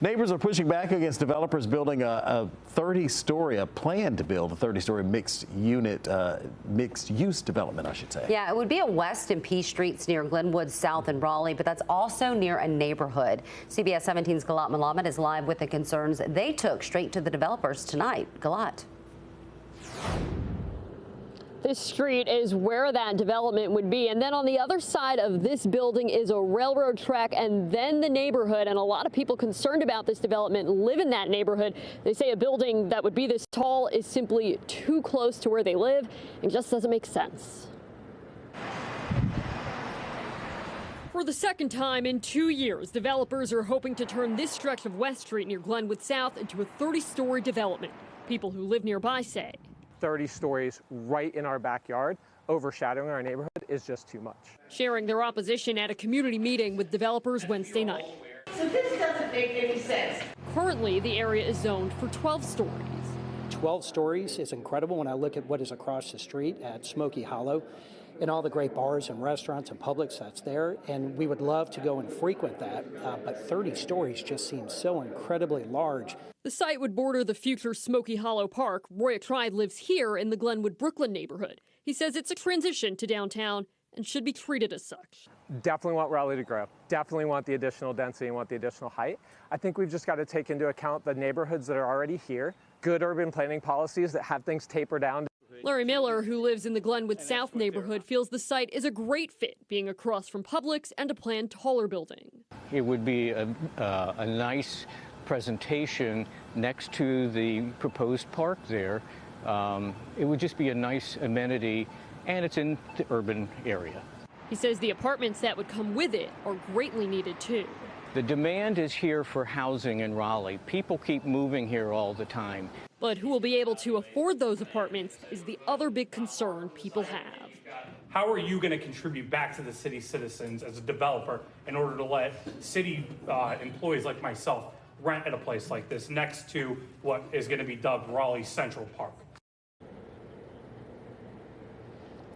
Neighbors are pushing back against developers building a plan to build a 30-story mixed-use development, I should say. Yeah, it would be a West and P Streets near Glenwood South in Raleigh, but that's also near a neighborhood. CBS 17's Galat Malamed is live with the concerns they took straight to the developers tonight. Galat. This street is where that development would be. And then on the other side of this building is a railroad track and then the neighborhood. And a lot of people concerned about this development live in that neighborhood. They say a building that would be this tall is simply too close to where they live and just doesn't make sense. For the second time in 2 years, developers are hoping to turn this stretch of West Street near Glenwood South into a 30-story development. People who live nearby say 30 stories right in our backyard, overshadowing our neighborhood, is just too much. Sharing their opposition at a community meeting with developers Wednesday night. So this doesn't make any sense. Currently, the area is zoned for 12 stories. 12 stories is incredible when I look at what is across the street at Smoky Hollow and all the great bars and restaurants and Publix that's there, and we would love to go and frequent that, but 30 stories just seems so incredibly large. The site would border the future Smoky Hollow Park. Roy Tribe lives here in the Glenwood, Brooklyn neighborhood. He says it's a transition to downtown and should be treated as such. Definitely want Raleigh to grow. Definitely want the additional density and want the additional height. I think we've just got to take into account the neighborhoods that are already here, good urban planning policies that have things taper down. Larry Miller, who lives in the Glenwood South neighborhood, feels the site is a great fit, being across from Publix and a planned taller building. It would be a nice presentation next to the proposed park there. It would just be a nice amenity, and it's in the urban area. He says the apartments that would come with it are greatly needed too. The demand is here for housing in Raleigh. People keep moving here all the time. But who will be able to afford those apartments is the other big concern people have. How are you going to contribute back to the city citizens as a developer in order to let city employees like myself rent at a place like this next to what is going to be dubbed Raleigh Central Park?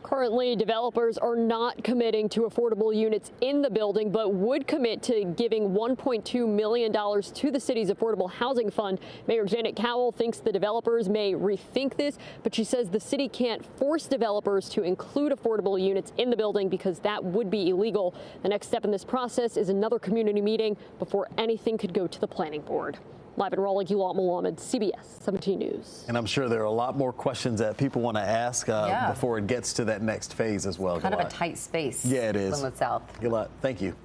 Currently, developers are not committing to affordable units in the building, but would commit to giving $1.2 million to the city's Affordable Housing Fund. Mayor Janet Cowell thinks the developers may rethink this, but she says the city can't force developers to include affordable units in the building because that would be illegal. The next step in this process is another community meeting before anything could go to the planning board. Live in Raleigh, Galat Malamed, CBS 17 News. And I'm sure there are a lot more questions that people want to ask before it gets to that next phase as well. Kind of a tight space. Yeah, it is. Glenwood South. Galat, thank you.